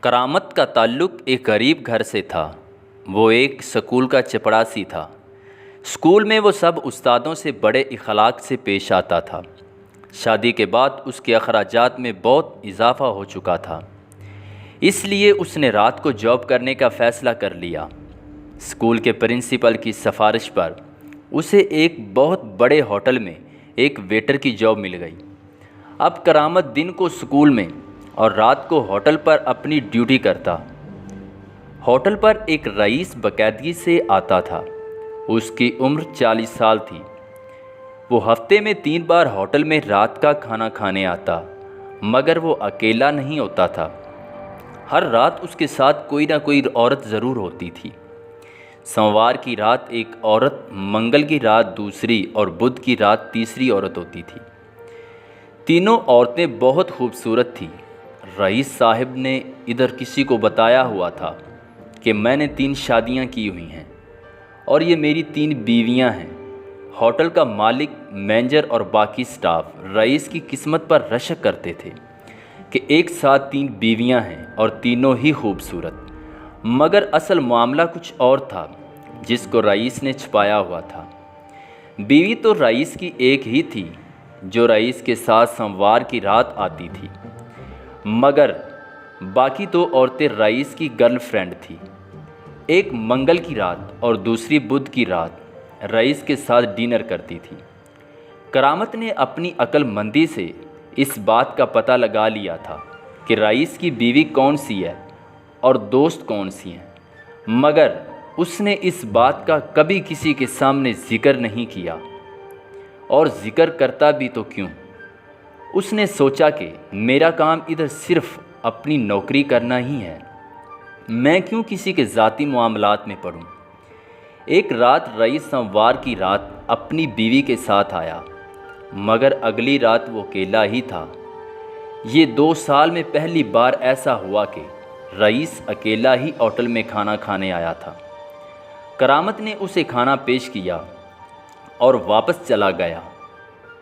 करामत का ताल्लुक़ एक गरीब घर से था। वो एक स्कूल का चपड़ासी था। स्कूल में वो सब उस्तादों से बड़े इखलाक से पेश आता था। शादी के बाद उसके अखराजात में बहुत इजाफ़ा हो चुका था, इसलिए उसने रात को जॉब करने का फ़ैसला कर लिया। स्कूल के प्रिंसिपल की सिफारिश पर उसे एक बहुत बड़े होटल में एक वेटर की जॉब मिल गई। अब करामत दिन को स्कूल में और रात को होटल पर अपनी ड्यूटी करता। होटल पर एक रईस बाकायदगी से आता था। उसकी उम्र 40 साल थी। वो हफ्ते में 3 बार होटल में रात का खाना खाने आता, मगर वो अकेला नहीं होता था। हर रात उसके साथ कोई ना कोई औरत ज़रूर होती थी। सोमवार की रात एक औरत, मंगल की रात दूसरी और बुध की रात तीसरी औरत होती थी। तीनों औरतें बहुत खूबसूरत थीं। रईस साहब ने इधर किसी को बताया हुआ था कि मैंने 3 शादियां की हुई हैं और ये मेरी 3 बीवियां हैं। होटल का मालिक, मैनेजर और बाकी स्टाफ रईस की किस्मत पर रशक करते थे कि एक साथ 3 बीवियां हैं और तीनों ही खूबसूरत। मगर असल मामला कुछ और था जिसको रईस ने छुपाया हुआ था। बीवी तो रईस की एक ही थी जो रईस के साथ सोमवार की रात आती थी, मगर बाकी 2 औरतें रईस की गर्लफ्रेंड थी। एक मंगल की रात और दूसरी बुध की रात रईस के साथ डिनर करती थी। करामत ने अपनी अक्लमंदी से इस बात का पता लगा लिया था कि रईस की बीवी कौन सी है और दोस्त कौन सी हैं, मगर उसने इस बात का कभी किसी के सामने जिक्र नहीं किया। और जिक्र करता भी तो क्यों। उसने सोचा कि मेरा काम इधर सिर्फ अपनी नौकरी करना ही है, मैं क्यों किसी के ज़ाती मामलात में पड़ूं। एक रात रईस सोमवार की रात अपनी बीवी के साथ आया, मगर अगली रात वो अकेला ही था। ये 2 साल में पहली बार ऐसा हुआ कि रईस अकेला ही होटल में खाना खाने आया था। करामत ने उसे खाना पेश किया और वापस चला गया।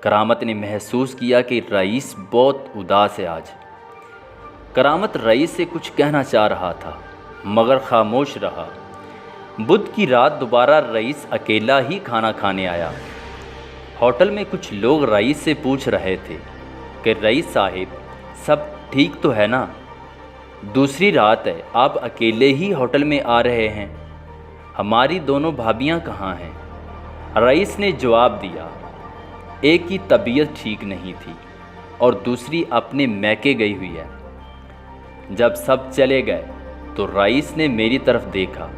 करामत ने महसूस किया कि रईस बहुत उदास है आज। करामत रईस से कुछ कहना चाह रहा था, मगर खामोश रहा। बुध की रात दोबारा रईस अकेला ही खाना खाने आया। होटल में कुछ लोग रईस से पूछ रहे थे कि रईस साहिब, सब ठीक तो है ना? दूसरी रात है, आप अकेले ही होटल में आ रहे हैं, हमारी दोनों भाभियां कहाँ हैं? रईस ने जवाब दिया, एक की तबीयत ठीक नहीं थी और दूसरी अपने मैके गई हुई है। जब सब चले गए तो रईस ने मेरी तरफ देखा।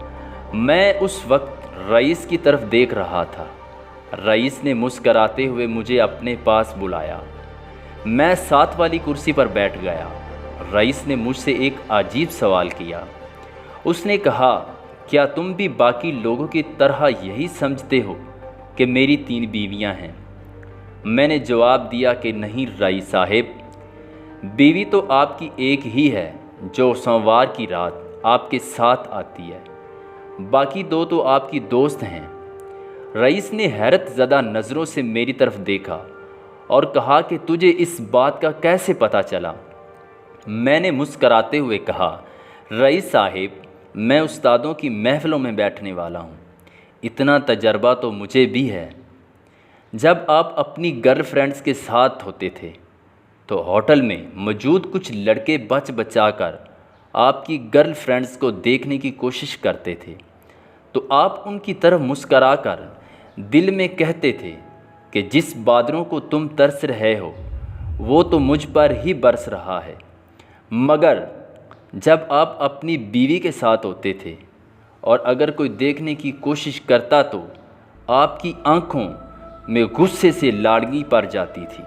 मैं उस वक्त रईस की तरफ देख रहा था। रईस ने मुस्कराते हुए मुझे अपने पास बुलाया। मैं साथ वाली कुर्सी पर बैठ गया। रईस ने मुझसे एक अजीब सवाल किया। उसने कहा, क्या तुम भी बाकी लोगों की तरह यही समझते हो कि मेरी 3 बीवियां हैं? मैंने जवाब दिया कि नहीं रईस साहिब, बीवी तो आपकी एक ही है जो सोमवार की रात आपके साथ आती है, बाकी 2 तो आपकी दोस्त हैं। रईस ने हैरत ज़दा नज़रों से मेरी तरफ देखा और कहा कि तुझे इस बात का कैसे पता चला? मैंने मुस्कराते हुए कहा, रईस साहिब, मैं उस्तादों की महफ़िलों में बैठने वाला हूँ, इतना तजर्बा तो मुझे भी है। जब आप अपनी गर्लफ्रेंड्स के साथ होते थे तो होटल में मौजूद कुछ लड़के बचा कर आपकी गर्लफ्रेंड्स को देखने की कोशिश करते थे, तो आप उनकी तरफ मुस्कराकर दिल में कहते थे कि जिस बादलों को तुम तरस रहे हो वो तो मुझ पर ही बरस रहा है। मगर जब आप अपनी बीवी के साथ होते थे और अगर कोई देखने की कोशिश करता तो आपकी आंखों में गुस्से से लाड़गी पड़ जाती थी।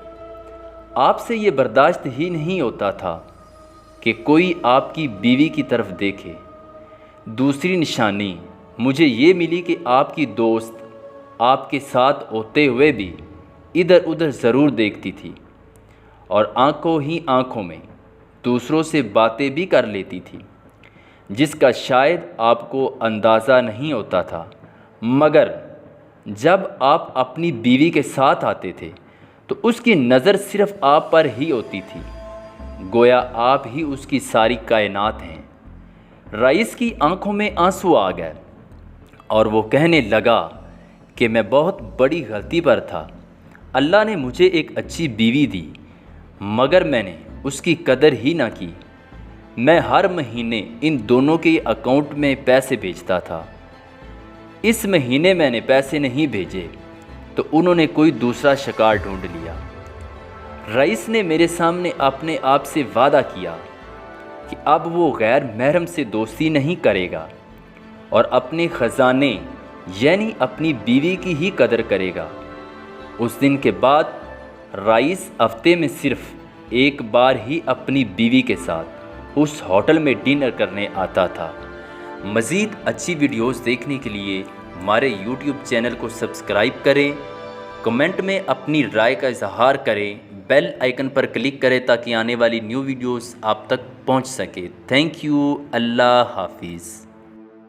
आपसे ये बर्दाश्त ही नहीं होता था कि कोई आपकी बीवी की तरफ देखे। दूसरी निशानी मुझे ये मिली कि आपकी दोस्त आपके साथ होते हुए भी इधर उधर ज़रूर देखती थी और आंखों ही आंखों में दूसरों से बातें भी कर लेती थी, जिसका शायद आपको अंदाज़ा नहीं होता था। मगर जब आप अपनी बीवी के साथ आते थे तो उसकी नज़र सिर्फ़ आप पर ही होती थी, गोया आप ही उसकी सारी कायनात हैं। रईस की आंखों में आंसू आ गए और वो कहने लगा कि मैं बहुत बड़ी गलती पर था। अल्लाह ने मुझे एक अच्छी बीवी दी, मगर मैंने उसकी कदर ही ना की। मैं हर महीने इन दोनों के अकाउंट में पैसे भेजता था। इस महीने मैंने पैसे नहीं भेजे तो उन्होंने कोई दूसरा शिकार ढूंढ लिया। रईस ने मेरे सामने अपने आप से वादा किया कि अब वो गैर महरम से दोस्ती नहीं करेगा और अपने ख़जाने यानी अपनी बीवी की ही कदर करेगा। उस दिन के बाद रईस हफ्ते में सिर्फ एक बार ही अपनी बीवी के साथ उस होटल में डिनर करने आता था। मज़ीद अच्छी वीडियोस देखने के लिए हमारे YouTube चैनल को सब्सक्राइब करें, कमेंट में अपनी राय का इजहार करें, बेल आइकन पर क्लिक करें ताकि आने वाली न्यू वीडियोस आप तक पहुंच सके। Thank you. अल्लाह हाफिज़।